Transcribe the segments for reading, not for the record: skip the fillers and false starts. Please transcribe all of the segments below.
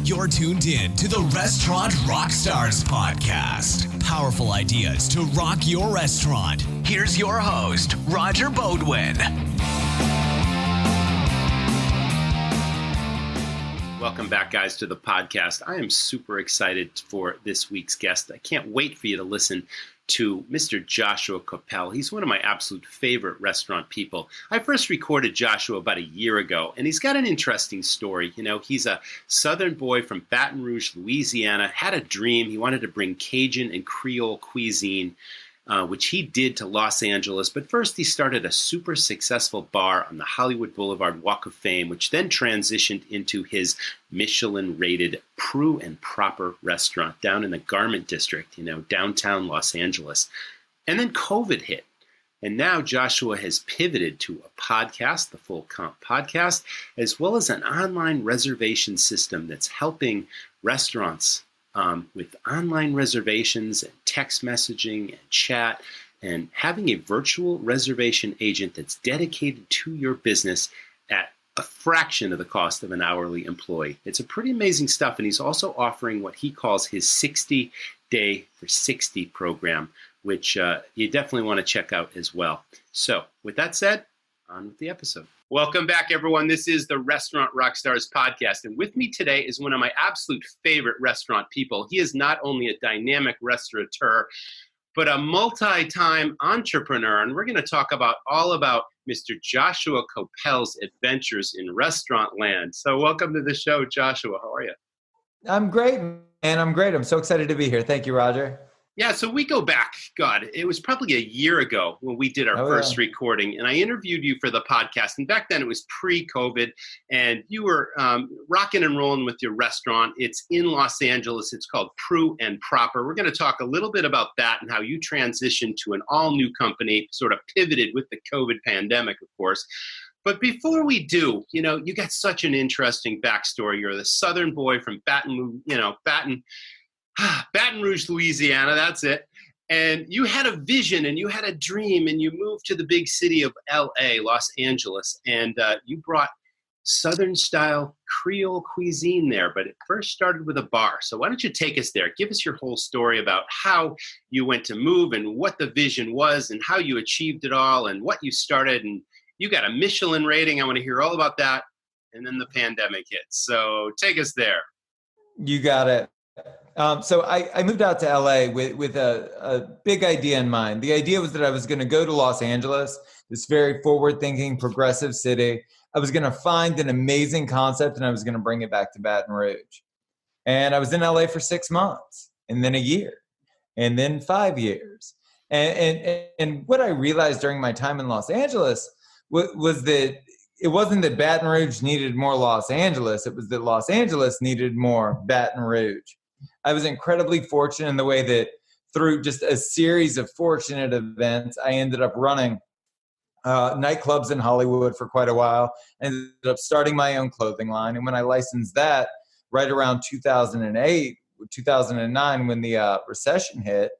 You're tuned in to the Restaurant RockStars Podcast. Powerful ideas to rock your restaurant. Here's your host, Roger Bodwin. Welcome back, guys, to the podcast. I am super excited for this week's guest. I can't wait for you to listen to Mr. Joshua Kopel. He's one of my absolute favorite restaurant people. I first recorded Joshua about a year ago, and he's got an interesting story. You know, he's a Southern boy from Baton Rouge, Louisiana, had a dream. He wanted to bring Cajun and Creole cuisine, which he did to Los Angeles. But first, he started a super successful bar on the Hollywood Boulevard Walk of Fame, which then transitioned into his Michelin-Rated Preux Proper restaurant down in the Garment District, downtown Los Angeles. And then COVID hit. And now Joshua has pivoted to a podcast, the Full Comp Podcast, as well as an online reservation system that's helping restaurants with online reservations and text messaging and chat, and having a virtual reservation agent that's dedicated to your business at a fraction of the cost of an hourly employee. It's a pretty amazing stuff, and he's also offering what he calls his 60-day for 60 program, which you definitely want to check out as well. So with that said, on with the episode. Welcome back, everyone. This is the Restaurant RockStars Podcast, and with me today is one of my absolute favorite restaurant people. He is not only a dynamic restaurateur, but a multi-time entrepreneur, and we're going to talk all about Mr. Joshua Kopel's adventures in restaurant land. So welcome to the show, Joshua. How are you? I'm great, man. I'm great. I'm so excited to be here. Thank you, Roger. Yeah, so we go back, God, it was probably a year ago when we did our first recording, and I interviewed you for the podcast. And back then it was pre-COVID, and you were rocking and rolling with your restaurant. It's in Los Angeles. It's called Preux Proper. We're going to talk a little bit about that and how you transitioned to an all-new company, sort of pivoted with the COVID pandemic, of course. But before we do, you got such an interesting backstory. You're the Southern boy from Baton Rouge, Louisiana, that's it. And you had a vision and you had a dream, and you moved to the big city of LA, Los Angeles, and you brought Southern style Creole cuisine there, but it first started with a bar. So why don't you take us there? Give us your whole story about how you went to move and what the vision was and how you achieved it all and what you started. And you got a Michelin rating. I want to hear all about that. And then the pandemic hits. So take us there. You got it. So I moved out to LA with a big idea in mind. The idea was that I was going to go to Los Angeles, this very forward-thinking, progressive city. I was going to find an amazing concept, and I was going to bring it back to Baton Rouge. And I was in LA for 6 months, and then a year, and then 5 years. And what I realized during my time in Los Angeles was that it wasn't that Baton Rouge needed more Los Angeles. It was that Los Angeles needed more Baton Rouge. I was incredibly fortunate in the way that through just a series of fortunate events, I ended up running nightclubs in Hollywood for quite a while. I ended up starting my own clothing line. And when I licensed that right around 2008, 2009, when the recession hit,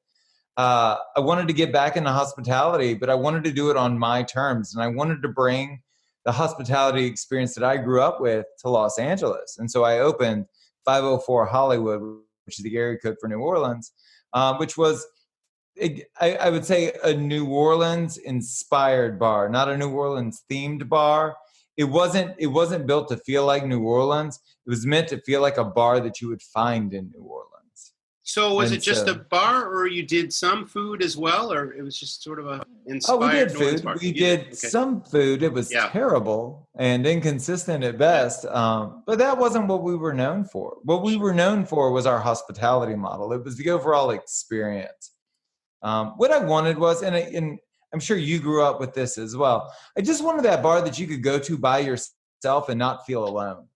I wanted to get back into hospitality, but I wanted to do it on my terms. And I wanted to bring the hospitality experience that I grew up with to Los Angeles. And so I opened 504 Hollywood, which is the area code for New Orleans, which was, I would say, a New Orleans inspired bar, not a New Orleans themed bar. It wasn't built to feel like New Orleans. It was meant to feel like a bar that you would find in New Orleans. So was it just a bar, or you did some food as well, or it was just sort of a inspired? Oh, we did food. We did some food. It was terrible and inconsistent at best, but that wasn't what we were known for. What we were known for was our hospitality model. It was the overall experience. What I wanted was, and I'm sure you grew up with this as well, I just wanted that bar that you could go to by yourself and not feel alone.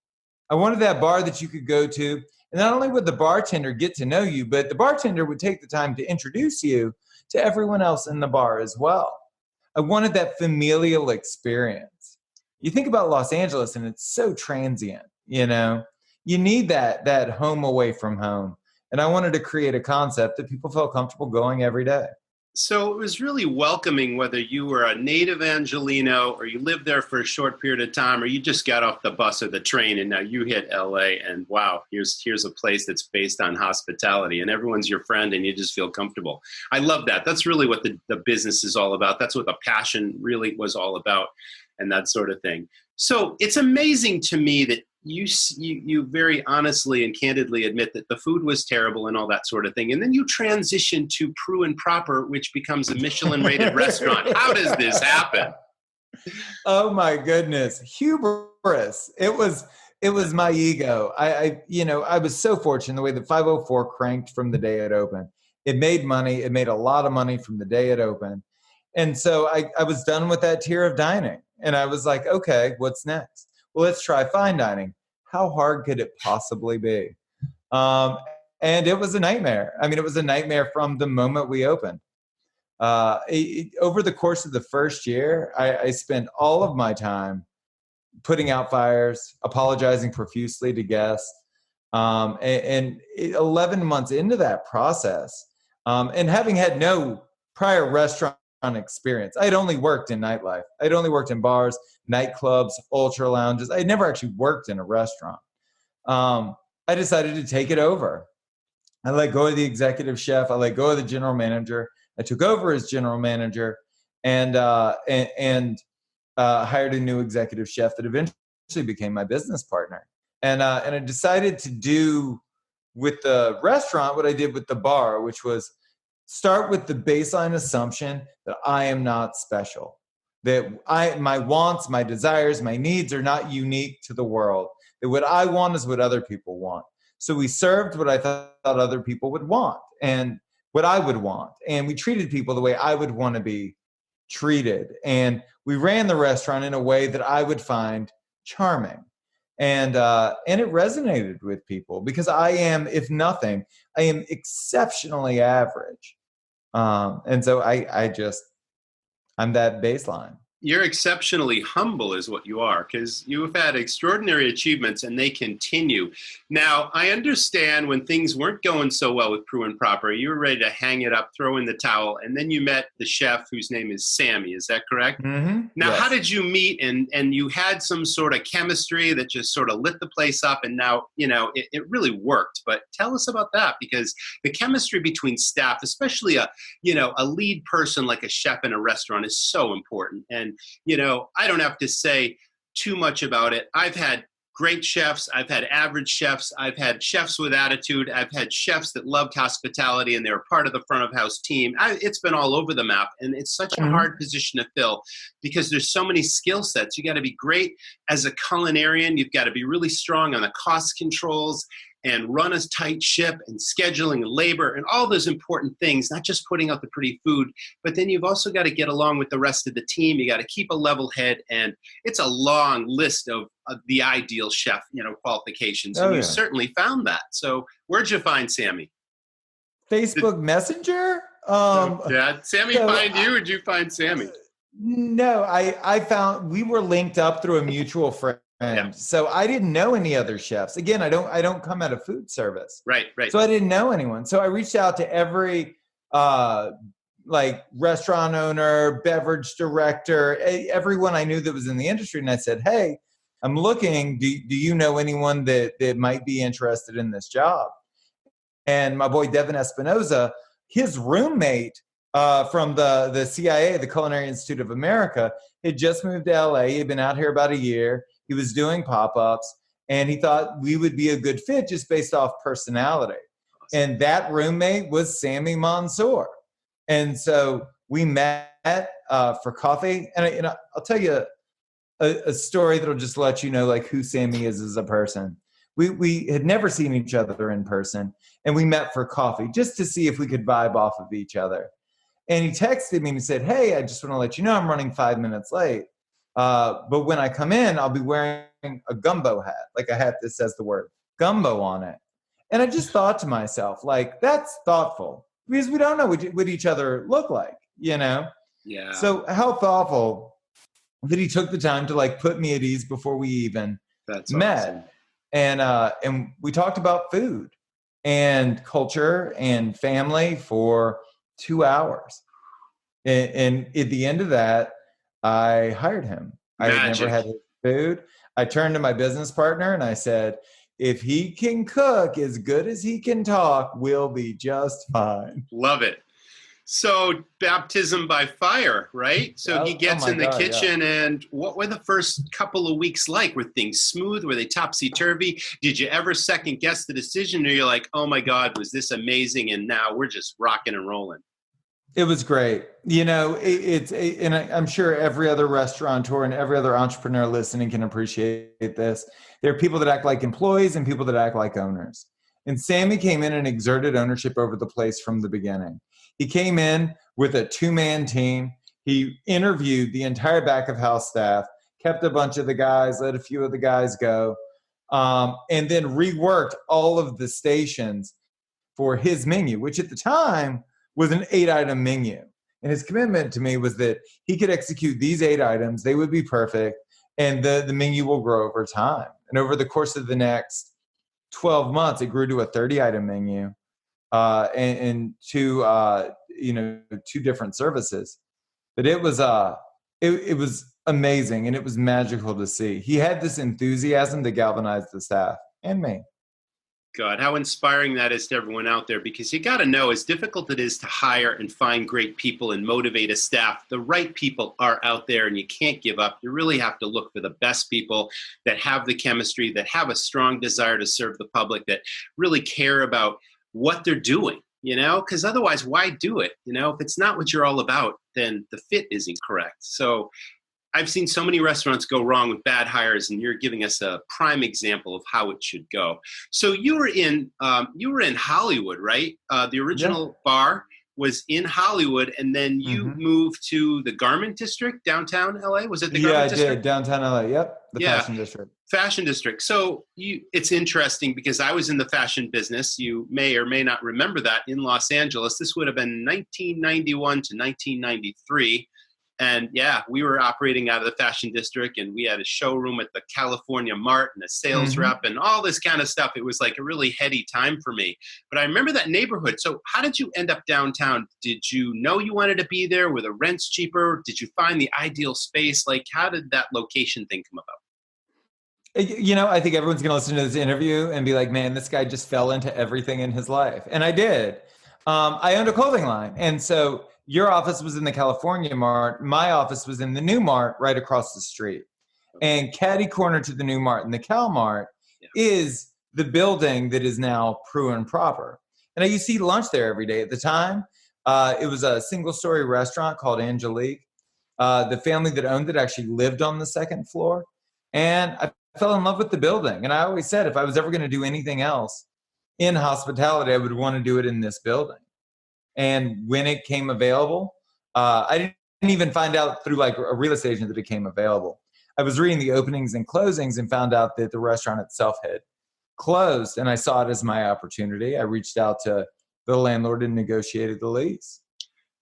I wanted that bar that you could go to, and not only would the bartender get to know you, but the bartender would take the time to introduce you to everyone else in the bar as well. I wanted that familial experience. You think about Los Angeles, and it's so transient, You need that home away from home. And I wanted to create a concept that people felt comfortable going every day. So it was really welcoming, whether you were a native Angelino or you lived there for a short period of time, or you just got off the bus or the train and now you hit LA and wow, here's a place that's based on hospitality and everyone's your friend and you just feel comfortable. I love that. That's really what the business is all about. That's what the passion really was all about and that sort of thing. So it's amazing to me that you very honestly and candidly admit that the food was terrible and all that sort of thing. And then you transition to Preux Proper, which becomes a Michelin-rated restaurant. How does this happen? Oh my goodness. Hubris. It was my ego. I was so fortunate the way the 504 cranked from the day it opened. It made money. It made a lot of money from the day it opened. And so I was done with that tier of dining. And I was like, okay, what's next? Well, let's try fine dining. How hard could it possibly be? And it was a nightmare. I mean, it was a nightmare from the moment we opened. Over the course of the first year, I spent all of my time putting out fires, apologizing profusely to guests. And 11 months into that process, and having had no prior restaurant experience. I'd only worked in nightlife. I'd only worked in bars, nightclubs, ultra lounges. I'd never actually worked in a restaurant. I decided to take it over. I let go of the executive chef. I let go of the general manager. I took over as general manager and hired a new executive chef that eventually became my business partner. And I decided to do with the restaurant what I did with the bar, which was start with the baseline assumption that I am not special, that my wants, my desires, my needs are not unique to the world, that what I want is what other people want. So we served what I thought other people would want and what I would want. And we treated people the way I would want to be treated. And we ran the restaurant in a way that I would find charming. And it resonated with people because I am, if nothing, I am exceptionally average. And so I'm that baseline. You're exceptionally humble is what you are, because you've had extraordinary achievements and they continue. Now, I understand when things weren't going so well with Preux Proper, you were ready to hang it up, throw in the towel, and then you met the chef whose name is Sammy. Is that correct? Mm-hmm. Now, yes. How did you meet and you had some sort of chemistry that just sort of lit the place up and now, it really worked. But tell us about that, because the chemistry between staff, especially a lead person like a chef in a restaurant is so important. And I don't have to say too much about it. I've had great chefs. I've had average chefs. I've had chefs with attitude. I've had chefs that loved hospitality and they were part of the front of house team. It's been all over the map. And it's such a hard position to fill because there's so many skill sets. You got to be great as a culinarian. You've got to be really strong on the cost controls and run a tight ship and scheduling and labor and all those important things, not just putting out the pretty food, but then you've also got to get along with the rest of the team. You got to keep a level head, and it's a long list of the ideal chef, qualifications. And you certainly found that. So where'd you find Sammy? Facebook Messenger? Did Sammy find you or did you find Sammy? No, I found we were linked up through a mutual friend. Yeah. So I didn't know any other chefs. Again, I don't come out of food service. Right. So I didn't know anyone. So I reached out to every restaurant owner, beverage director, everyone I knew that was in the industry. And I said, hey, I'm looking, do you know anyone that might be interested in this job? And my boy, Devin Espinoza, his roommate from the CIA, the Culinary Institute of America, had just moved to LA. He'd been out here about a year. He was doing pop-ups, and he thought we would be a good fit just based off personality. And that roommate was Sammy Mansour. And so we met for coffee. And I'll tell you a story that'll just let you know who Sammy is as a person. We had never seen each other in person, and we met for coffee just to see if we could vibe off of each other. And he texted me and he said, hey, I just want to let you know I'm running 5 minutes late. But when I come in, I'll be wearing a gumbo hat, like a hat that says the word gumbo on it. And I just thought to myself, that's thoughtful because we don't know what each other look like, Yeah. So how thoughtful that he took the time to put me at ease before we even met. Awesome. And we talked about food and culture and family for 2 hours. And at the end of that, I hired him. I had never had his food. I turned to my business partner and I said, if he can cook as good as he can talk, we'll be just fine. Love it. So baptism by fire, right? So he gets in the kitchen, and what were the first couple of weeks like? Were things smooth? Were they topsy-turvy? Did you ever second guess the decision, or you're like, oh my God, was this amazing? And now we're just rocking and rolling. It was great. And I'm sure every other restaurateur and every other entrepreneur listening can appreciate this. There are people that act like employees and people that act like owners. And Sammy came in and exerted ownership over the place from the beginning. He came in with a 2-man team. He interviewed the entire back of house staff, kept a bunch of the guys, let a few of the guys go, and then reworked all of the stations for his menu, which at the time was an 8-item menu. And his commitment to me was that he could execute these 8 items, they would be perfect, and the menu will grow over time. And over the course of the next 12 months, it grew to a 30-item menu. And 2 different services. But it was amazing, and it was magical to see. He had this enthusiasm that galvanized the staff and me. God, how inspiring that is to everyone out there, because you got to know, as difficult it is to hire and find great people and motivate a staff, the right people are out there, and you can't give up. You really have to look for the best people that have the chemistry, that have a strong desire to serve the public, that really care about what they're doing, because otherwise, why do it? If it's not what you're all about, then the fit isn't correct. So I've seen so many restaurants go wrong with bad hires, and you're giving us a prime example of how it should go. So you were in Hollywood, right? The original bar was in Hollywood, and then you moved to the Garment District, downtown LA. Was it the Garment District? Yeah, I did. Downtown LA. Yep. Fashion District. Fashion District. So it's interesting because I was in the fashion business. You may or may not remember that, in Los Angeles. This would have been 1991 to 1993. And we were operating out of the Fashion District, and we had a showroom at the California Mart and a sales rep and all this kind of stuff. It was like a really heady time for me. But I remember that neighborhood. So how did you end up downtown? Did you know you wanted to be there? Were the rents cheaper? Did you find the ideal space? Like, how did that location thing come about? I think everyone's going to listen to this interview and be like, man, this guy just fell into everything in his life. And I did. I owned a clothing line. And so your office was in the California Mart. My office was in the New Mart right across the street. And catty corner to the New Mart and the Cal Mart is the building that is now Preux Proper. And I used to eat lunch there every day. At the time, it was a single-story restaurant called Angelique. The family that owned it actually lived on the second floor. And I fell in love with the building. And I always said if I was ever going to do anything else in hospitality, I would want to do it in this building. And when it came available, I didn't even find out through like a real estate agent that it came available. I was reading the openings and closings and found out that the restaurant itself had closed, and I saw it as my opportunity. I reached out to the landlord and negotiated the lease.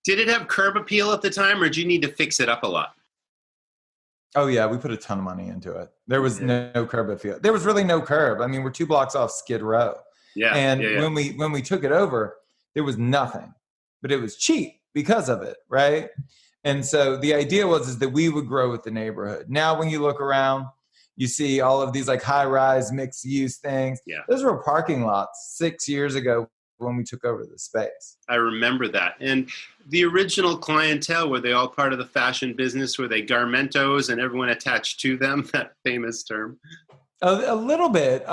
Did it have curb appeal at the time, or did you need to fix it up a lot? Oh, yeah, we put a ton of money into it. There was no curb appeal. There was really no curb. I mean, we're 2 blocks off Skid Row. When we took it over, there was nothing. But it was cheap because of it, right? And so the idea was that we would grow with the neighborhood. Now, when you look around, you see all of these like high-rise mixed-use things. Yeah. Those were parking lots 6 years ago when we took over the space. I remember that. And the original clientele, were they all part of the fashion business? Were they garmentos and everyone attached to them? That famous term. A little bit.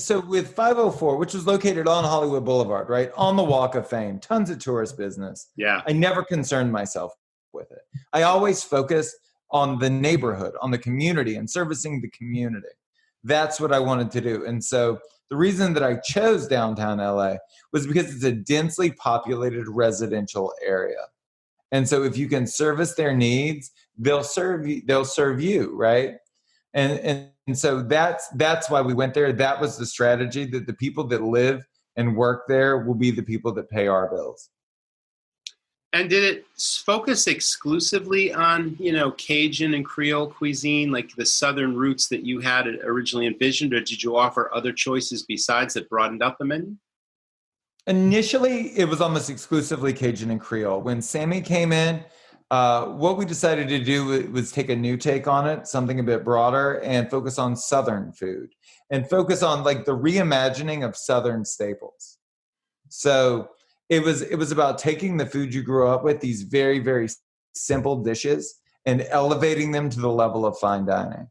So with 504, which was located on Hollywood Boulevard, right, on the Walk of Fame, tons of tourist business. Yeah. I never concerned myself with it. I always focused on the neighborhood, on the community, and servicing the community. That's what I wanted to do. And so the reason that I chose downtown LA was because it's a densely populated residential area. And so if you can service their needs, they'll serve you, right? And so that's why we went there. That was the strategy, that the people that live and work there will be the people that pay our bills. And did it focus exclusively on, Cajun and Creole cuisine, like the Southern roots that you had originally envisioned, or did you offer other choices besides that broadened up the menu? Initially, it was almost exclusively Cajun and Creole. When Sammy came in, what we decided to do was take a new take on it, something a bit broader, and focus on Southern food and focus on like the reimagining of Southern staples. So it was about taking the food you grew up with, these very, very simple dishes, and elevating them to the level of fine dining.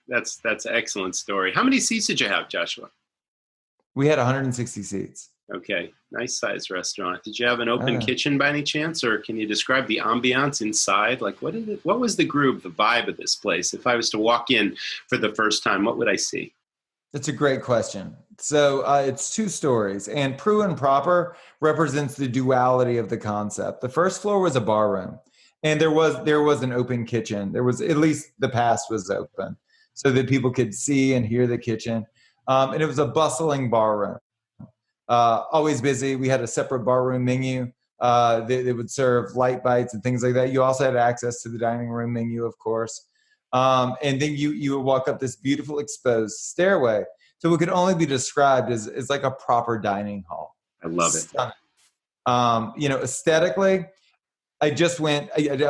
That's an excellent story. How many seats did you have, Joshua? We had 160 seats. Okay, nice size restaurant. Did you have an open kitchen by any chance, or can you describe the ambiance inside? Like, what was the groove, the vibe of this place? If I was to walk in for the first time, what would I see? That's a great question. So it's two stories, and Preux Proper represents the duality of the concept. The first floor was a bar room, and there was an open kitchen. There was, at least the past was open, so that people could see and hear the kitchen. And it was a bustling bar room. Always busy. We had a separate barroom menu that would serve light bites and things like that. You also had access to the dining room menu, of course. And then you would walk up this beautiful exposed stairway. So it could only be described as like a proper dining hall. I love it. Aesthetically, I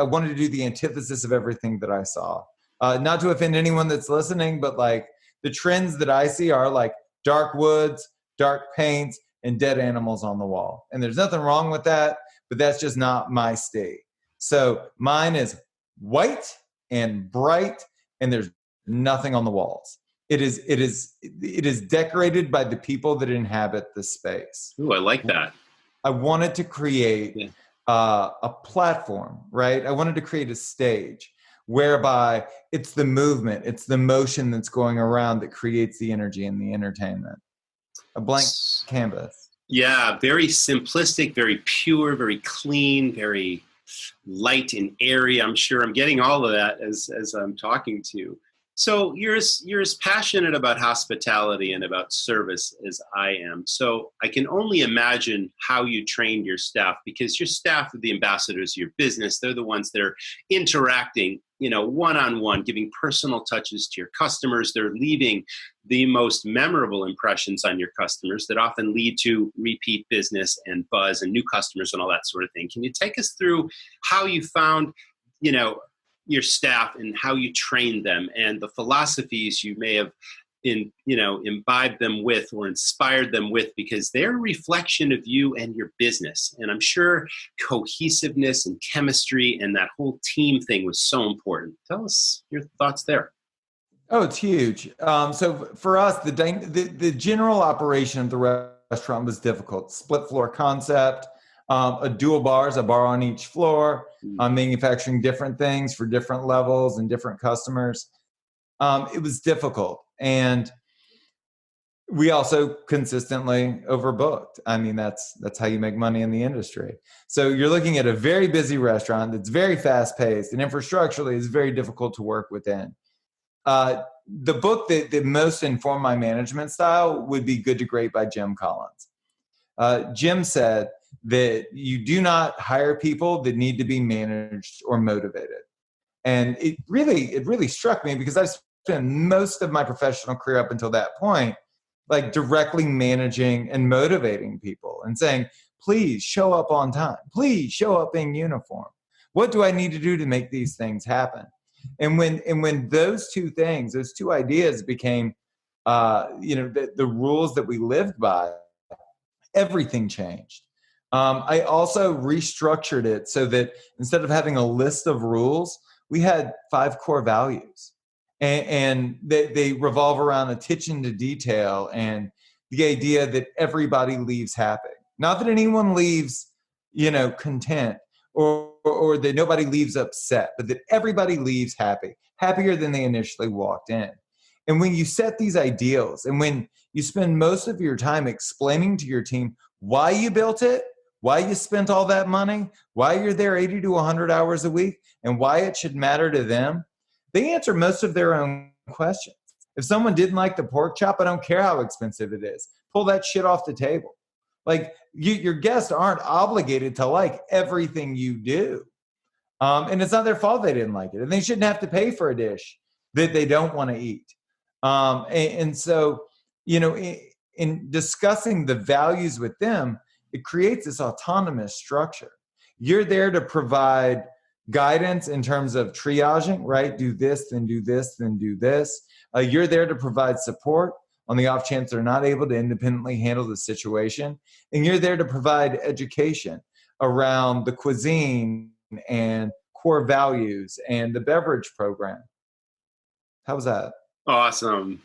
wanted to do the antithesis of everything that I saw. Not to offend anyone that's listening, but like the trends that I see are like dark woods, dark paints, and dead animals on the wall. And there's nothing wrong with that, but that's just not my state. So mine is white and bright, and there's nothing on the walls. It is decorated by the people that inhabit the space. Ooh, I like that. I wanted to create a platform, right? I wanted to create a stage whereby it's the movement, it's the motion that's going around that creates the energy and the entertainment. A blank canvas. Yeah, very simplistic, very pure, very clean, very light and airy. I'm sure I'm getting all of that as I'm talking to you. So you're as passionate about hospitality and about service as I am. So I can only imagine how you trained your staff, because your staff are the ambassadors of your business. They're the ones that are interacting, one-on-one, giving personal touches to your customers. They're leaving the most memorable impressions on your customers that often lead to repeat business and buzz and new customers and all that sort of thing. Can you take us through how you found, your staff and how you trained them and the philosophies you may have imbibed them with or inspired them with, because they're a reflection of you and your business. And I'm sure cohesiveness and chemistry and that whole team thing was so important. Tell us your thoughts there. Oh, it's huge. So for us, the general operation of the restaurant was difficult. Split floor concept, a dual bars, a bar on each floor, manufacturing different things for different levels and different customers. It was difficult. And we also consistently overbooked. I mean, that's how you make money in the industry. So you're looking at a very busy restaurant that's very fast paced, and infrastructurally is very difficult to work within. The book that most informed my management style would be Good to Great by Jim Collins. Jim said that you do not hire people that need to be managed or motivated. And it really struck me, because I've spent most of my professional career up until that point, like directly managing and motivating people and saying, please show up on time. Please show up in uniform. What do I need to do to make these things happen? And when those two things, those two ideas became, the rules that we lived by, everything changed. I also restructured it so that instead of having a list of rules, we had 5 core values, and they revolve around attention to detail and the idea that everybody leaves happy. Not that anyone leaves, content or that nobody leaves upset, but that everybody leaves happy, happier than they initially walked in. And when you set these ideals, and when you spend most of your time explaining to your team why you built it, why you spent all that money, why you're there 80 to 100 hours a week, and why it should matter to them, they answer most of their own questions. If someone didn't like the pork chop, I don't care how expensive it is. Pull that shit off the table. Like, your guests aren't obligated to like everything you do. And it's not their fault they didn't like it. And they shouldn't have to pay for a dish that they don't want to eat. And so, in discussing the values with them, it creates this autonomous structure. You're there to provide guidance in terms of triaging, right? Do this, then do this, then do this. You're there to provide support on the off chance they're not able to independently handle the situation. And you're there to provide education around the cuisine and core values and the beverage program. How was that? Awesome.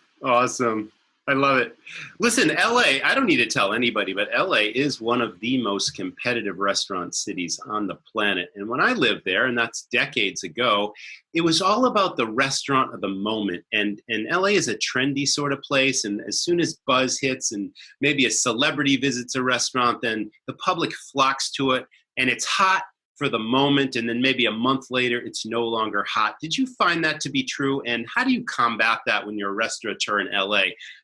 I love it. Listen, LA, I don't need to tell anybody, but LA is one of the most competitive restaurant cities on the planet. And when I lived there, and that's decades ago, it was all about the restaurant of the moment. And LA is a trendy sort of place. And as soon as buzz hits and maybe a celebrity visits a restaurant, then the public flocks to it and it's hot for the moment, and then maybe a month later, it's no longer hot. Did you find that to be true? And how do you combat that when you're a restaurateur in LA,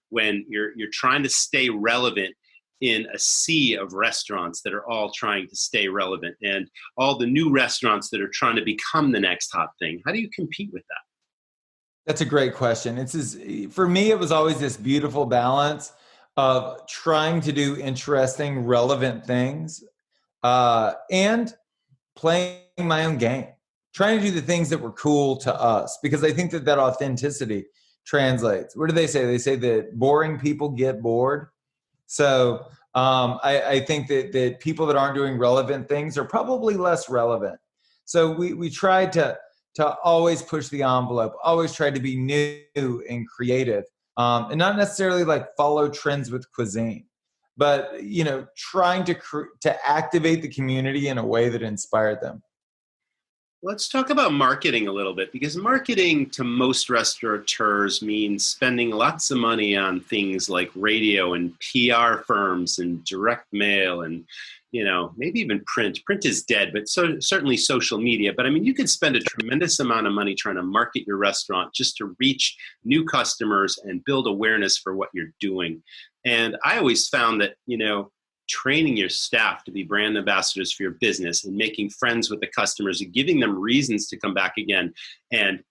when you're trying to stay relevant in a sea of restaurants that are all trying to stay relevant and all the new restaurants that are trying to become the next hot thing? How do you compete with that? That's a great question. For me, it was always this beautiful balance of trying to do interesting, relevant things and playing my own game, trying to do the things that were cool to us, because I think that authenticity translates. What do they say? They say that boring people get bored. So I think that people that aren't doing relevant things are probably less relevant. So we try to always push the envelope, always try to be new and creative, and not necessarily like follow trends with cuisine, but trying to activate the community in a way that inspired them. Let's talk about marketing a little bit, because marketing to most restaurateurs means spending lots of money on things like radio and PR firms and direct mail and, maybe even print. Print is dead, but certainly social media. But I mean, you could spend a tremendous amount of money trying to market your restaurant just to reach new customers and build awareness for what you're doing. And I always found that, training your staff to be brand ambassadors for your business and making friends with the customers and giving them reasons to come back again and,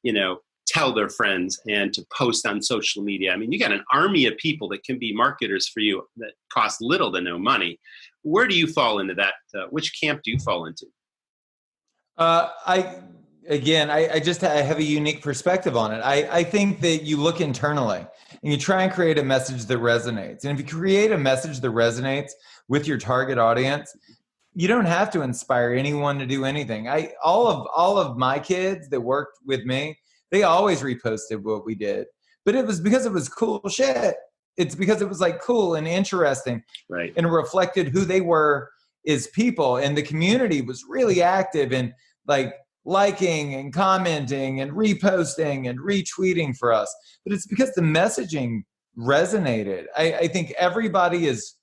tell their friends and to post on social media. I mean, you got an army of people that can be marketers for you that cost little to no money. Where do you fall into that? Which camp do you fall into? I have a unique perspective on it. I think that you look internally and you try and create a message that resonates. And if you create a message that resonates with your target audience, you don't have to inspire anyone to do anything. All of my kids that worked with me, they always reposted what we did, but it was because it was cool shit. It's because it was like cool and interesting, right? And it reflected who they were as people. And the community was really active and like liking and commenting and reposting and retweeting for us. But it's because the messaging resonated. I think everybody is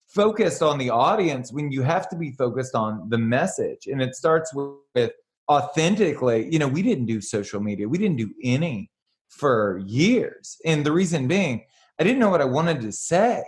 focused on the audience when you have to be focused on the message. And it starts with authentically, we didn't do social media. We didn't do any for years. And the reason being, I didn't know what I wanted to say,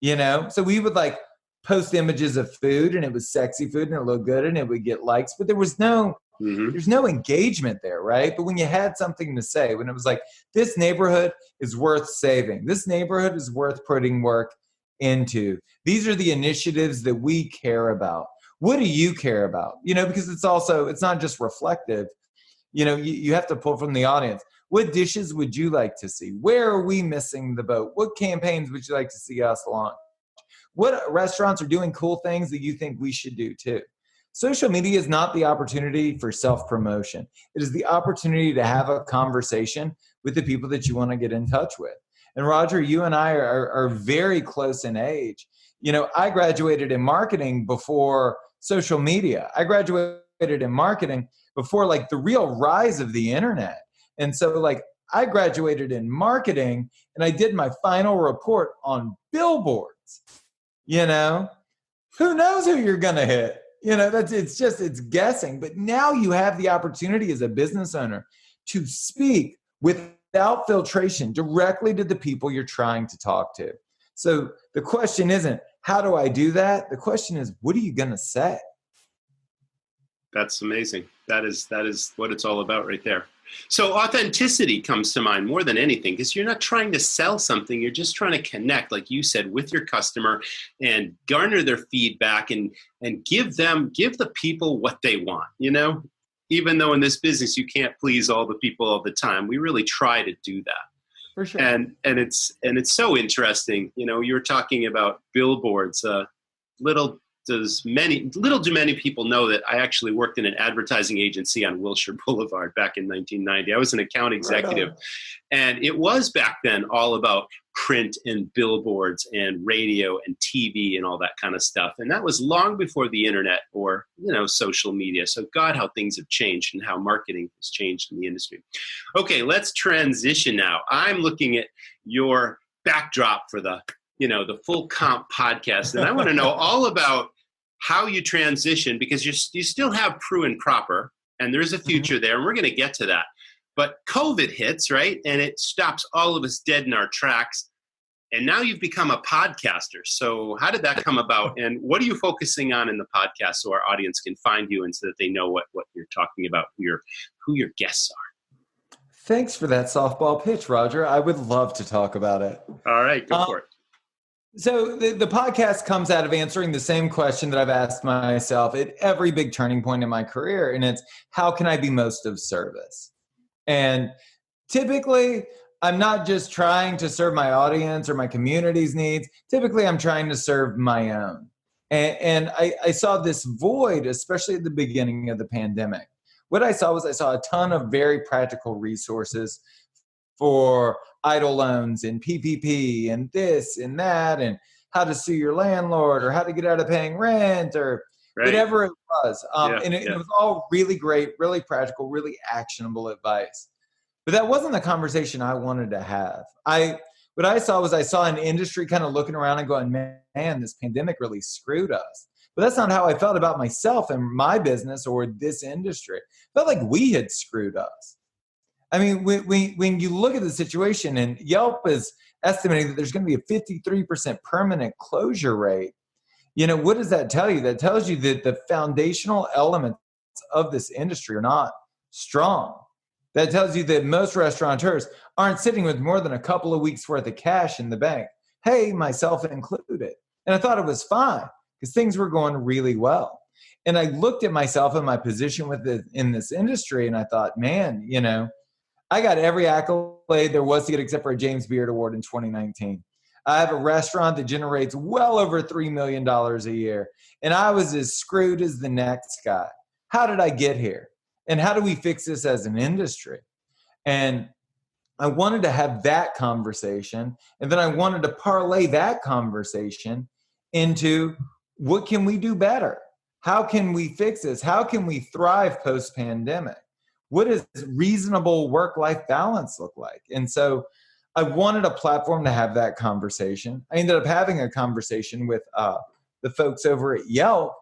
So we would like post images of food and it was sexy food and it looked good and it would get likes, but there was there's no engagement there, right? But when you had something to say, when it was like, this neighborhood is worth saving, this neighborhood is worth putting work into, these are the initiatives that we care about. What do you care about? Because it's not just reflective. You have to pull from the audience. What dishes would you like to see? Where are we missing the boat? What campaigns would you like to see us launch? What restaurants are doing cool things that you think we should do too? Social media is not the opportunity for self-promotion. It is the opportunity to have a conversation with the people that you want to get in touch with. And Roger, you and I are very close in age. I graduated in marketing before social media. I graduated in marketing before like the real rise of the internet. And so like I graduated in marketing and I did my final report on billboards. Who knows who you're going to hit? It's guessing. But now you have the opportunity as a business owner to speak without filtration directly to the people you're trying to talk to. So the question isn't, how do I do that? The question is, what are you going to say? That's amazing. That is what it's all about right there. So authenticity comes to mind more than anything, because you're not trying to sell something. You're just trying to connect, like you said, with your customer and garner their feedback and give the people what they want, even though in this business you can't please all the people all the time. We really try to do that. For sure. And it's so interesting. You were talking about billboards. Little do many people know that I actually worked in an advertising agency on Wilshire Boulevard back in 1990. I was an account executive, and it was back then all about print and billboards and radio and TV and all that kind of stuff. And that was long before the internet or, social media. So God, how things have changed and how marketing has changed in the industry. Okay, let's transition now. I'm looking at your backdrop for the full comp podcast. And I want to know all about how you transition, because you still have Preux Proper, and there's a future there, and we're going to get to that. But COVID hits, right? And it stops all of us dead in our tracks. And now you've become a podcaster. So how did that come about? And what are you focusing on in the podcast so our audience can find you and so that they know what you're talking about, who your guests are? Thanks for that softball pitch, Roger. I would love to talk about it. All right, go for it. So the podcast comes out of answering the same question that I've asked myself at every big turning point in my career. And it's, how can I be most of service? And typically, I'm not just trying to serve my audience or my community's needs. Typically, I'm trying to serve my own. And I saw this void, especially at the beginning of the pandemic. What I saw a ton of very practical resources for idle loans and PPP and this and that, and how to sue your landlord or how to get out of paying rent or whatever it was. It was all really great, really practical, really actionable advice. But that wasn't the conversation I wanted to have. What I saw an industry kind of looking around and going, man, this pandemic really screwed us. But that's not how I felt about myself and my business or this industry. I felt like we had screwed us. I mean, when you look at the situation, and Yelp is estimating that there's going to be a 53% permanent closure rate, what does that tell you? That tells you that the foundational elements of this industry are not strong. That tells you that most restaurateurs aren't sitting with more than a couple of weeks worth of cash in the bank. Hey, myself included. And I thought it was fine because things were going really well. And I looked at myself and my position in this industry, and I thought, man, I got every accolade there was to get except for a James Beard Award in 2019. I have a restaurant that generates well over $3 million a year, and I was as screwed as the next guy. How did I get here? And how do we fix this as an industry? And I wanted to have that conversation, and then I wanted to parlay that conversation into what can we do better? How can we fix this? How can we thrive post-pandemic? What does reasonable work-life balance look like? And so I wanted a platform to have that conversation. I ended up having a conversation with the folks over at Yelp,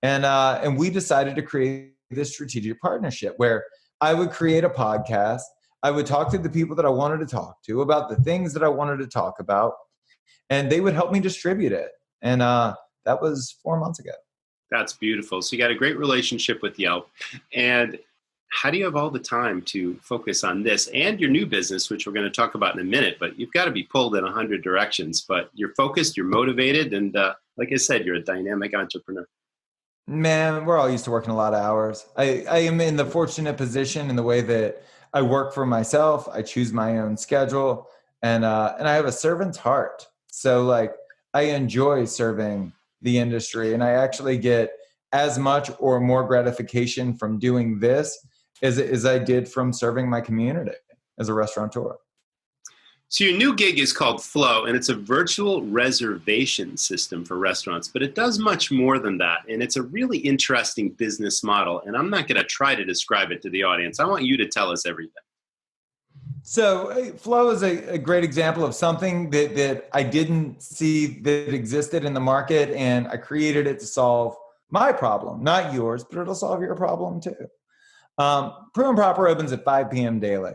and we decided to create this strategic partnership where I would create a podcast. I would talk to the people that I wanted to talk to about the things that I wanted to talk about, and they would help me distribute it. And that was 4 months ago. That's beautiful. So you got a great relationship with Yelp. And how do you have all the time to focus on this and your new business, which we're going to talk about in a minute, but you've got to be pulled in 100 directions, but you're focused, you're motivated. And like I said, you're a dynamic entrepreneur. Man, we're all used to working a lot of hours. I am in the fortunate position in the way that I work for myself. I choose my own schedule, and I have a servant's heart. So I enjoy serving the industry, and I actually get as much or more gratification from doing this as I did from serving my community as a restaurateur. So your new gig is called Flow, and it's a virtual reservation system for restaurants, but it does much more than that. And it's a really interesting business model. And I'm not going to try to describe it to the audience. I want you to tell us everything. So Flow is a great example of something that I didn't see that existed in the market, and I created it to solve my problem, not yours, but it'll solve your problem too. Preux Proper opens at 5 p.m. daily,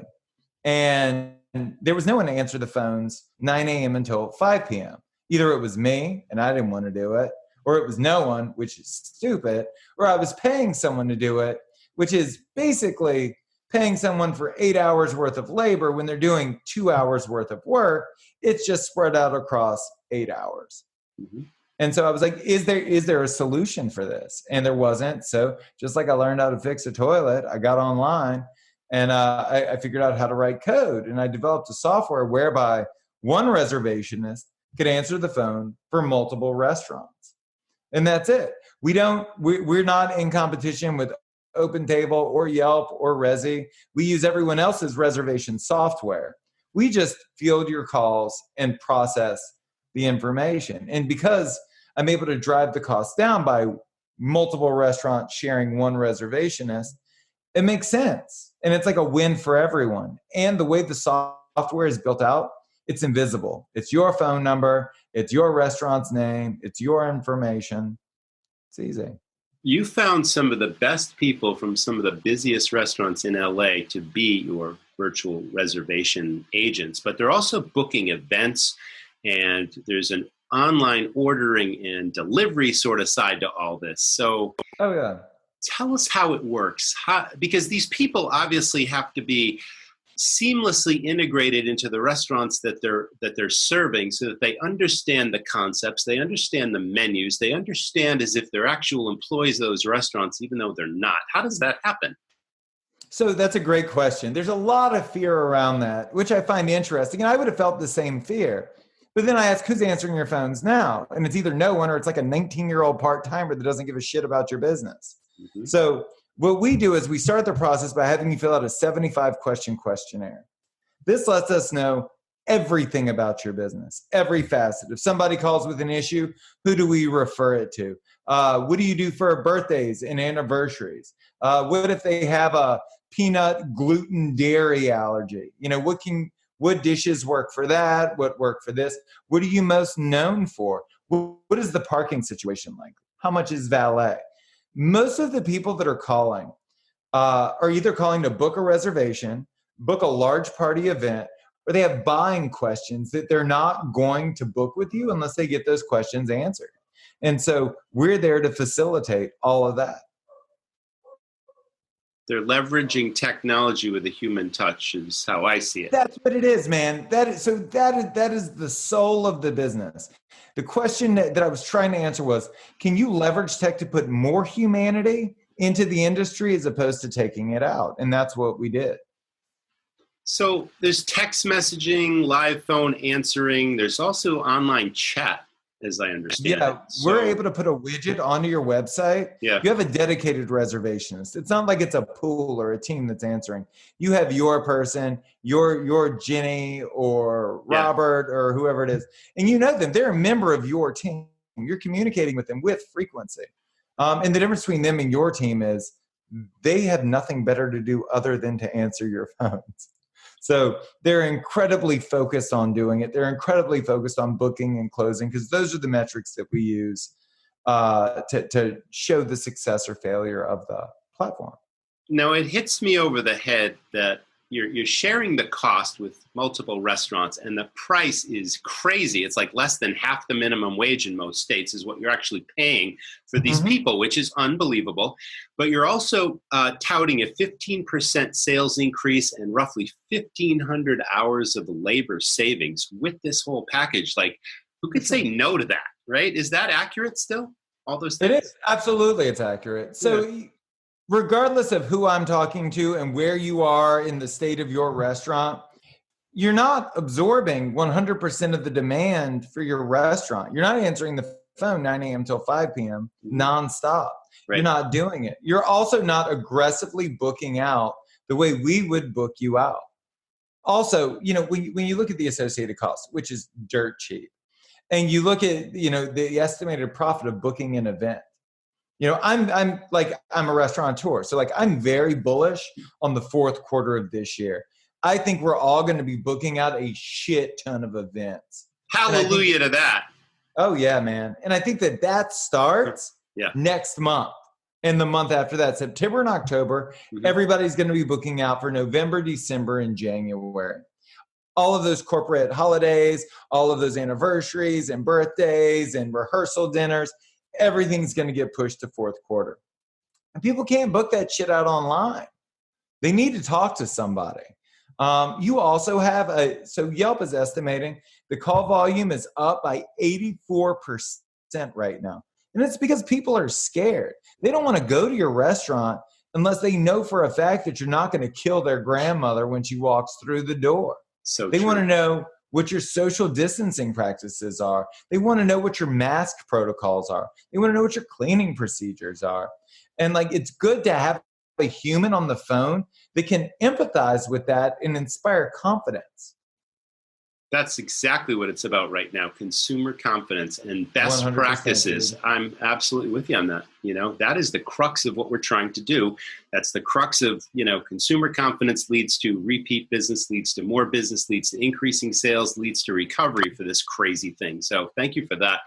and there was no one to answer the phones 9 a.m. until 5 p.m. Either it was me, and I didn't want to do it, or it was no one, which is stupid, or I was paying someone to do it, which is basically paying someone for 8 hours worth of labor when they're doing 2 hours worth of work. It's just spread out across 8 hours. Mm-hmm. And so I was like, is there a solution for this? And there wasn't. So just like I learned how to fix a toilet, I got online and I figured out how to write code. And I developed a software whereby one reservationist could answer the phone for multiple restaurants. And that's it. We're not in competition with OpenTable or Yelp or Resy. We use everyone else's reservation software. We just field your calls and process the information. And because I'm able to drive the cost down by multiple restaurants sharing one reservationist, it makes sense. And it's like a win for everyone. And the way the software is built out, it's invisible. It's your phone number. It's your restaurant's name. It's your information. It's easy. You found some of the best people from some of the busiest restaurants in LA to be your virtual reservation agents, but they're also booking events, and there's an online ordering and delivery sort of side to all this. So tell us how it works, because these people obviously have to be seamlessly integrated into the restaurants that they're serving, so that they understand the concepts, they understand the menus, they understand as if they're actual employees of those restaurants, even though they're not. How does that happen? So that's a great question. There's a lot of fear around that, which I find interesting. And I would have felt the same fear. But then I ask, who's answering your phones now? And it's either no one, or it's like a 19-year-old part-timer that doesn't give a shit about your business. Mm-hmm. So what we do is we start the process by having you fill out a 75-question questionnaire. This lets us know everything about your business, every facet. If somebody calls with an issue, who do we refer it to? What do you do for birthdays and anniversaries? What if they have a peanut, gluten, dairy allergy? What dishes work for that? What work for this? What are you most known for? What is the parking situation like? How much is valet? Most of the people that are calling are either calling to book a reservation, book a large party event, or they have buying questions that they're not going to book with you unless they get those questions answered. And so we're there to facilitate all of that. They're leveraging technology with a human touch is how I see it. That's what it is, man. That is the soul of the business. The question that I was trying to answer was, can you leverage tech to put more humanity into the industry as opposed to taking it out? And that's what we did. So there's text messaging, live phone answering. There's also online chat, as I understand it. We're able to put a widget onto your website. Yeah. You have a dedicated reservationist. It's not like it's a pool or a team that's answering. You have your person, your Jenny or Robert or whoever it is, and you know them. They're a member of your team. You're communicating with them with frequency. And the difference between them and your team is they have nothing better to do other than to answer your phones. So they're incredibly focused on doing it. They're incredibly focused on booking and closing, because those are the metrics that we use to show the success or failure of the platform. Now, it hits me over the head that you're sharing the cost with multiple restaurants, and the price is crazy. It's like less than half the minimum wage in most states is what you're actually paying for these people, which is unbelievable. But you're also touting a 15% sales increase and roughly 1,500 hours of labor savings with this whole package. Like, who could say no to that, right? Is that accurate still? All those things? It is. Absolutely, it's accurate. So regardless of who I'm talking to and where you are in the state of your restaurant, you're not absorbing 100% of the demand for your restaurant. You're not answering the phone 9 a.m. till 5 p.m. nonstop. Right. You're not doing it. You're also not aggressively booking out the way we would book you out. Also, when you look at the associated cost, which is dirt cheap, and you look at, the estimated profit of booking an event, I'm a restaurateur. So I'm very bullish on the fourth quarter of this year. I think we're all going to be booking out a shit ton of events. Hallelujah to that. Oh yeah, man. And I think that starts next month and the month after that, September and October. Everybody's going to be booking out for November, December, and January. All of those corporate holidays, all of those anniversaries and birthdays and rehearsal dinners. everything's going to get pushed to fourth quarter. And people can't book that shit out online. They need to talk to somebody. You also have so Yelp is estimating the call volume is up by 84% right now. And it's because people are scared. They don't want to go to your restaurant unless they know for a fact that you're not going to kill their grandmother when she walks through the door. So they true. want to know what your social distancing practices are. They want to know what your mask protocols are. They want to know what your cleaning procedures are. And like, it's good to have a human on the phone that can empathize with that and inspire confidence. That's exactly what it's about right now. Consumer confidence and best practices. I'm absolutely with you on that. You know, that is the crux of what we're trying to do. That's the crux of, you know, consumer confidence leads to repeat business, leads to more business, leads to increasing sales, leads to recovery for this crazy thing. So thank you for that.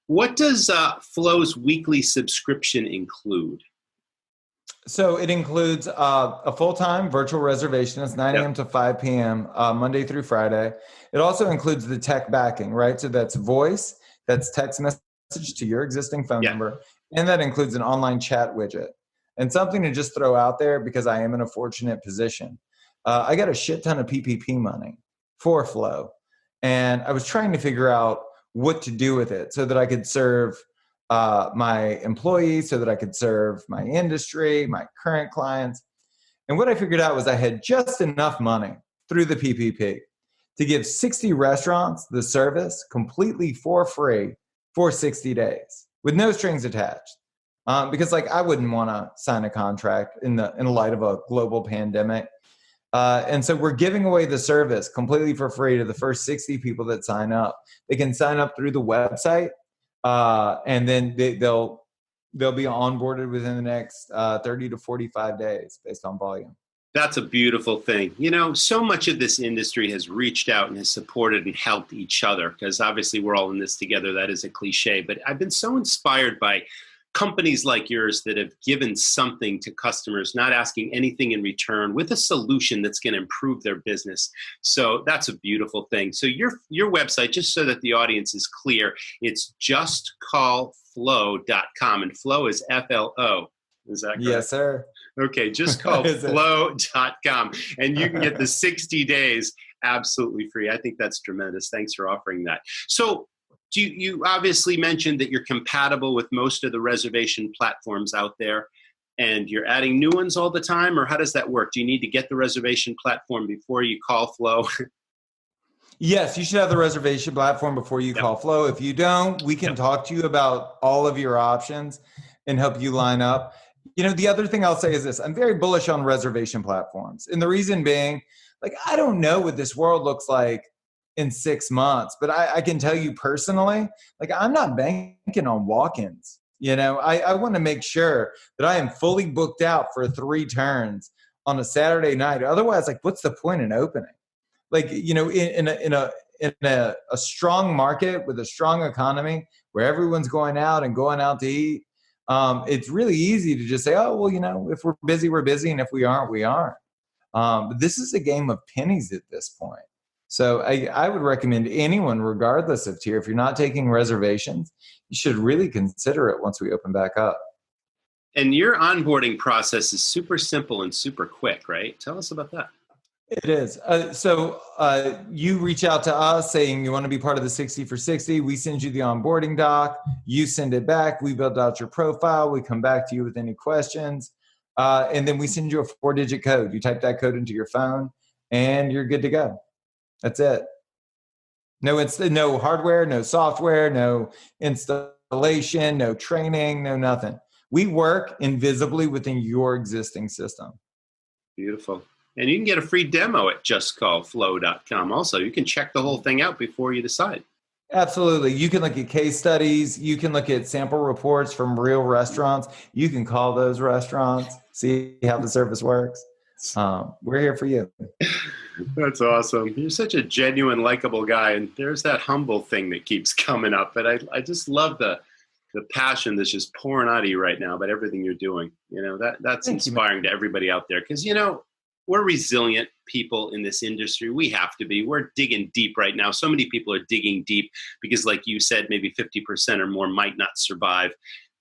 What does Flow's weekly subscription include? So it includes a full-time virtual reservation. It's 9 a.m. to 5 p.m. Monday through Friday. It also includes the tech backing, right? So that's voice, that's text message to your existing phone number, and that includes an online chat widget. And something to just throw out there, because I am in a fortunate position. I got a shit ton of PPP money for Flow, and I was trying to figure out what to do with it so that I could serve my employees, so that I could serve my industry, my current clients. And what I figured out was I had just enough money through the PPP to give 60 restaurants the service completely for free for 60 days with no strings attached. Because like, I wouldn't want to sign a contract in light of a global pandemic. And so we're giving away the service completely for free to the first 60 people that sign up. They can sign up through the website. And then they'll be onboarded within the next 30 to 45 days based on volume. That's a beautiful thing. You know, so much of this industry has reached out and has supported and helped each other, because obviously we're all in this together. That is a cliche, but I've been so inspired by companies like yours that have given something to customers, not asking anything in return, with a solution that's going to improve their business. So that's a beautiful thing. So your website, just so that the audience is clear, it's justcallflow.com, and Flow is F-L-O. Is that correct? Yes, sir. Okay, just call flow.com, and you can get the 60 days absolutely free. I think that's tremendous. Thanks for offering that. So you obviously mentioned that you're compatible with most of the reservation platforms out there, and you're adding new ones all the time, or how does that work? Do you need to get the reservation platform before you call Flow? Yes, you should have the reservation platform before you call Flow. If you don't, we can talk to you about all of your options and help you line up. You know, the other thing I'll say is this: I'm very bullish on reservation platforms. And the reason being, like, I don't know what this world looks like in 6 months, but I can tell you personally, like, I'm not banking on walk-ins. You know, I want to make sure that I am fully booked out for 3 turns on a Saturday night. Otherwise, like, what's the point in opening? Like, you know, in a strong market with a strong economy where everyone's going out to eat, it's really easy to just say, oh, well, you know, if we're busy, we're busy. And if we aren't, we aren't. But this is a game of pennies at this point. So I would recommend anyone, regardless of tier, if you're not taking reservations, you should really consider it once we open back up. And your onboarding process is super simple and super quick, right? Tell us about that. It is. So you reach out to us saying you want to be part of the 60 for 60. We send you the onboarding doc. You send it back. We build out your profile. We come back to you with any questions. And then we send you a 4-digit code. You type that code into your phone and you're good to go. That's it. No hardware, no software, no installation, no training, no nothing. We work invisibly within your existing system. Beautiful. And you can get a free demo at justcallflow.com. Also, you can check the whole thing out before you decide. Absolutely. You can look at case studies. You can look at sample reports from real restaurants. You can call those restaurants, see how the service works. We're here for you. That's awesome. You're such a genuine, likable guy. And there's that humble thing that keeps coming up. But I just love the passion that's just pouring out of you right now about everything you're doing. You know, that's inspiring to everybody out there. Because, you know, we're resilient people in this industry. We have to be. We're digging deep right now. So many people are digging deep because, like you said, maybe 50% or more might not survive.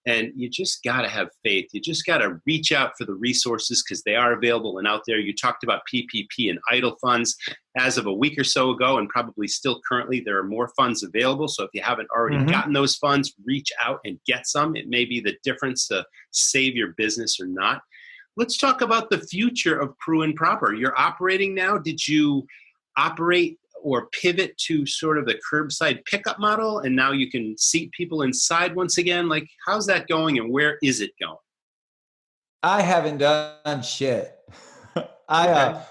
And you just got to have faith. You just got to reach out for the resources because they are available and out there. You talked about PPP and EIDL funds as of a week or so ago, and probably still currently there are more funds available. So if you haven't already gotten those funds, reach out and get some. It may be the difference to save your business or not. Let's talk about the future of Preux Proper. You're operating now. Did you operate or pivot to sort of the curbside pickup model, and now you can seat people inside once again? Like, how's that going, and where is it going? I haven't done shit.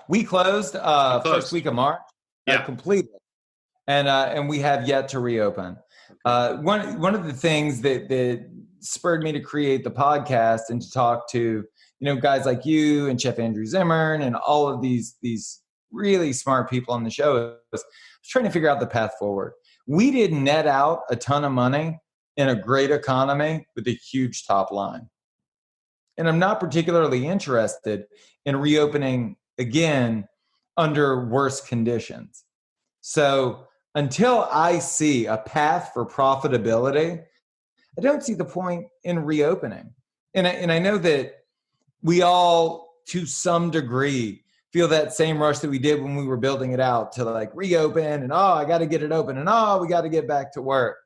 We closed first week of March, completely, and we have yet to reopen. One of the things that spurred me to create the podcast and to talk to guys like you and Chef Andrew Zimmern and all of these really smart people on the show was trying to figure out the path forward. We didn't net out a ton of money in a great economy with a huge top line. And I'm not particularly interested in reopening again under worse conditions. So until I see a path for profitability, I don't see the point in reopening. And I know that we all, to some degree, feel that same rush that we did when we were building it out to like reopen and, I got to get it open and, we got to get back to work.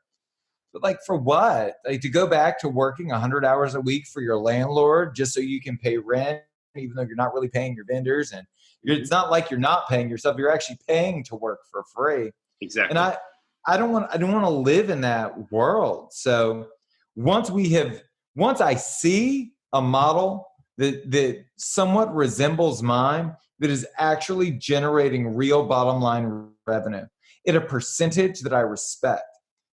But like for what? Like to go back to working 100 hours a week for your landlord just so you can pay rent, even though you're not really paying your vendors. And it's not like you're not paying yourself. You're actually paying to work for free. Exactly. And I don't want to live in that world. So once I see a model that somewhat resembles mine, that is actually generating real bottom line revenue at a percentage that I respect,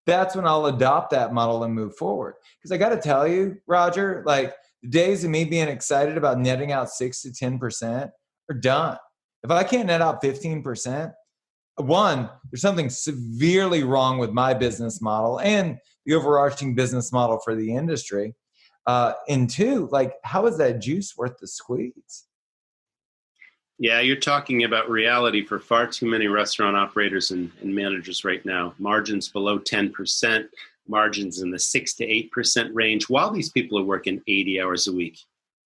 that's when I'll adopt that model and move forward. Because I got to tell you, Roger, like the days of me being excited about netting out 6 to 10% are done. If I can't net out 15%, one, there's something severely wrong with my business model and the overarching business model for the industry. And two, like, how is that juice worth the squeeze? Yeah, you're talking about reality for far too many restaurant operators and managers right now. Margins below 10%, margins in the 6 to 8% range, while these people are working 80 hours a week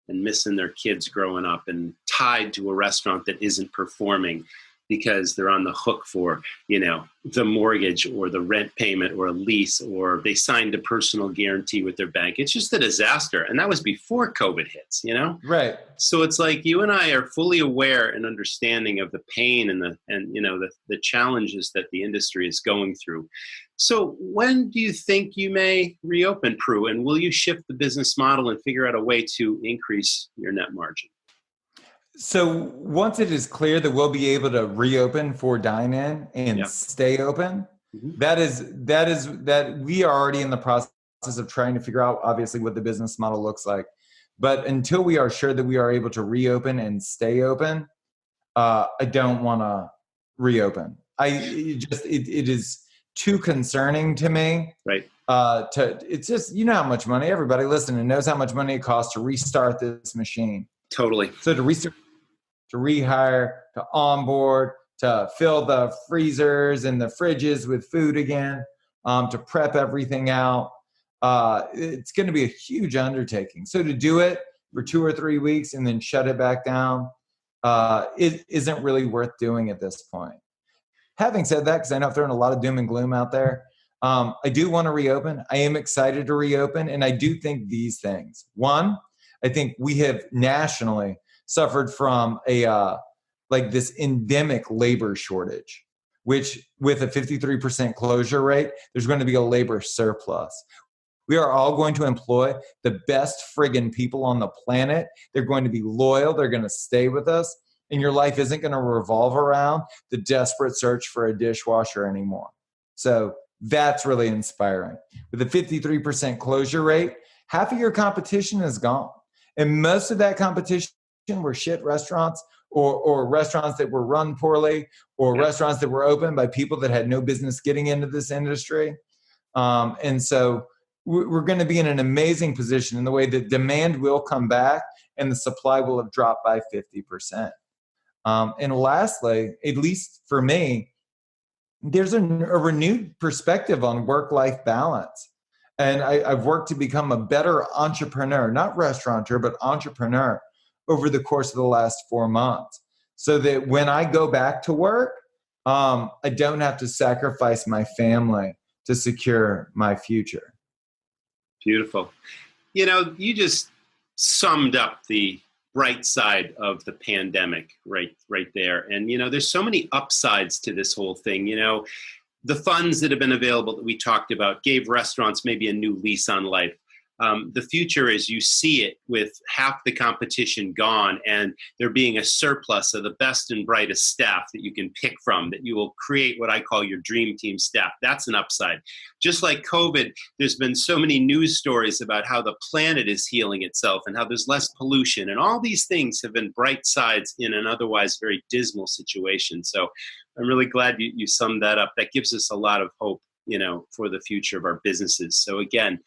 and missing their kids growing up and tied to a restaurant that isn't performing because they're on the hook for, the mortgage or the rent payment or a lease, or they signed a personal guarantee with their bank. It's just a disaster. And that was before COVID hits, Right. So it's like you and I are fully aware and understanding of the pain and the challenges that the industry is going through. So when do you think you may reopen Preux, and will you shift the business model and figure out a way to increase your net margin? So once it is clear that we'll be able to reopen for dine-in and stay open, that we are already in the process of trying to figure out, obviously, what the business model looks like. But until we are sure that we are able to reopen and stay open, I don't want to reopen. It is too concerning to me. Right. It's just, how much money, everybody listening knows how much money it costs to restart this machine. Totally. So to restart, to rehire, to onboard, to fill the freezers and the fridges with food again, to prep everything out. It's going to be a huge undertaking. So to do it for 2 or 3 weeks and then shut it back down, it isn't really worth doing at this point. Having said that, because I know I've thrown a lot of doom and gloom out there, I do want to reopen. I am excited to reopen. And I do think these things. One, I think we have nationally suffered from this endemic labor shortage, which with a 53% closure rate, there's going to be a labor surplus. We are all going to employ the best friggin' people on the planet. They're going to be loyal. They're going to stay with us. And your life isn't going to revolve around the desperate search for a dishwasher anymore. So that's really inspiring. With a 53% closure rate, half of your competition is gone. And most of that competition were shit restaurants or restaurants that were run poorly or restaurants that were open by people that had no business getting into this industry. And so we're going to be in an amazing position in the way that demand will come back and the supply will have dropped by 50%. And lastly, at least for me, there's a renewed perspective on work-life balance. And I've worked to become a better entrepreneur, not restaurateur, but entrepreneur over the course of the last 4 months. So that when I go back to work, I don't have to sacrifice my family to secure my future. Beautiful. You just summed up the bright side of the pandemic right there. And, there's so many upsides to this whole thing. The funds that have been available that we talked about gave restaurants maybe a new lease on life. The future is you see it with half the competition gone and there being a surplus of the best and brightest staff that you can pick from, that you will create what I call your dream team staff. That's an upside. Just like COVID, there's been so many news stories about how the planet is healing itself and how there's less pollution. And all these things have been bright sides in an otherwise very dismal situation. So I'm really glad you summed that up. That gives us a lot of hope, for the future of our businesses. So again,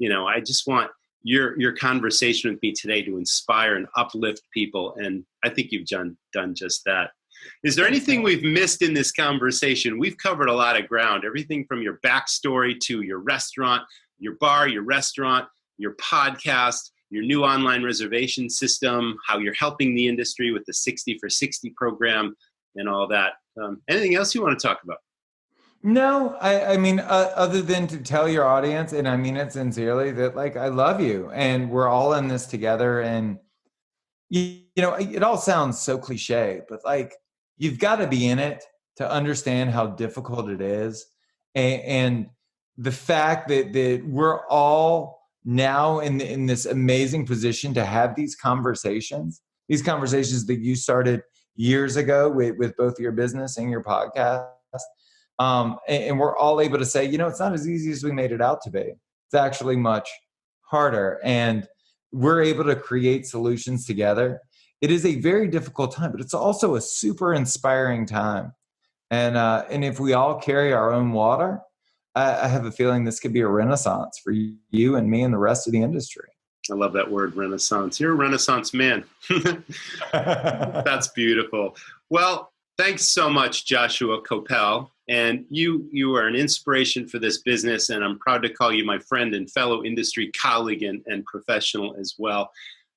I just want your conversation with me today to inspire and uplift people. And I think you've done just that. Is there anything we've missed in this conversation? We've covered a lot of ground, everything from your backstory to your restaurant, your bar, your restaurant, your podcast, your new online reservation system, how you're helping the industry with the 60 for 60 program and all that. Anything else you want to talk about? No, I mean, other than to tell your audience, and I mean it sincerely, that I love you and we're all in this together. And, it all sounds so cliche, but you've got to be in it to understand how difficult it is. And the fact that we're all now in this amazing position to have these conversations that you started years ago with both your business and your podcast. And we're all able to say, it's not as easy as we made it out to be. It's actually much harder. And we're able to create solutions together. It is a very difficult time, but it's also a super inspiring time. And if we all carry our own water, I have a feeling this could be a renaissance for you and me and the rest of the industry. I love that word, renaissance. You're a renaissance man. That's beautiful. Well, thanks so much, Joshua Kopel. And you are an inspiration for this business, and I'm proud to call you my friend and fellow industry colleague and professional as well.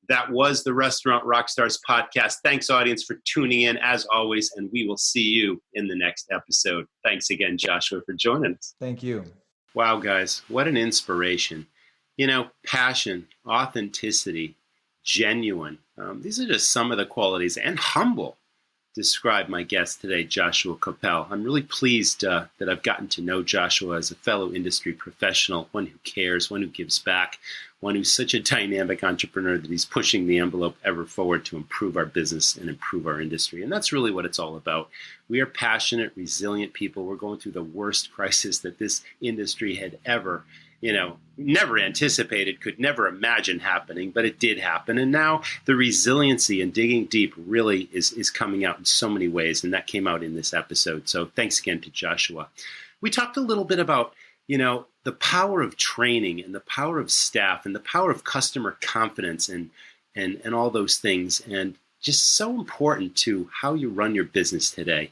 That was the Restaurant RockStars Podcast. Thanks, audience, for tuning in, as always, and we will see you in the next episode. Thanks again, Joshua, for joining us. Thank you. Wow, guys, what an inspiration. Passion, authenticity, genuine. These are just some of the qualities, and humble. Describe my guest today, Joshua Kopel. I'm really pleased that I've gotten to know Joshua as a fellow industry professional, one who cares, one who gives back, one who's such a dynamic entrepreneur that he's pushing the envelope ever forward to improve our business and improve our industry. And that's really what it's all about. We are passionate, resilient people. We're going through the worst crisis that this industry had ever never anticipated, could never imagine happening, but it did happen. And now the resiliency and digging deep really is coming out in so many ways. And that came out in this episode. So thanks again to Joshua. We talked a little bit about, the power of training and the power of staff and the power of customer confidence and all those things. And just so important to how you run your business today.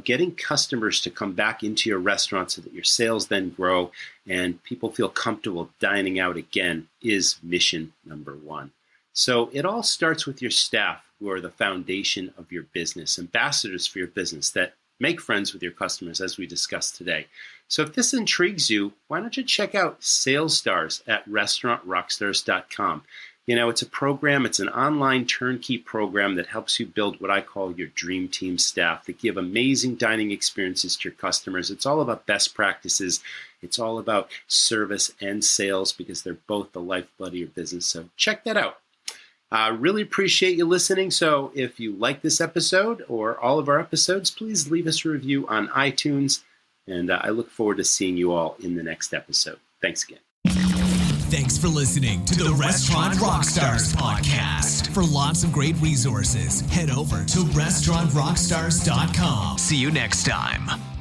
Getting customers to come back into your restaurant so that your sales then grow and people feel comfortable dining out again is mission number one. So it all starts with your staff, who are the foundation of your business, ambassadors for your business that make friends with your customers, as we discussed today. So if this intrigues you, why don't you check out Sales Stars at restaurantrockstars.com. It's a program, it's an online turnkey program that helps you build what I call your dream team staff that give amazing dining experiences to your customers. It's all about best practices. It's all about service and sales because they're both the lifeblood of your business. So check that out. I really appreciate you listening. So if you like this episode or all of our episodes, please leave us a review on iTunes. And I look forward to seeing you all in the next episode. Thanks again. Thanks for listening to the Restaurant RockStars Podcast. For lots of great resources, head over to restaurantrockstars.com. See you next time.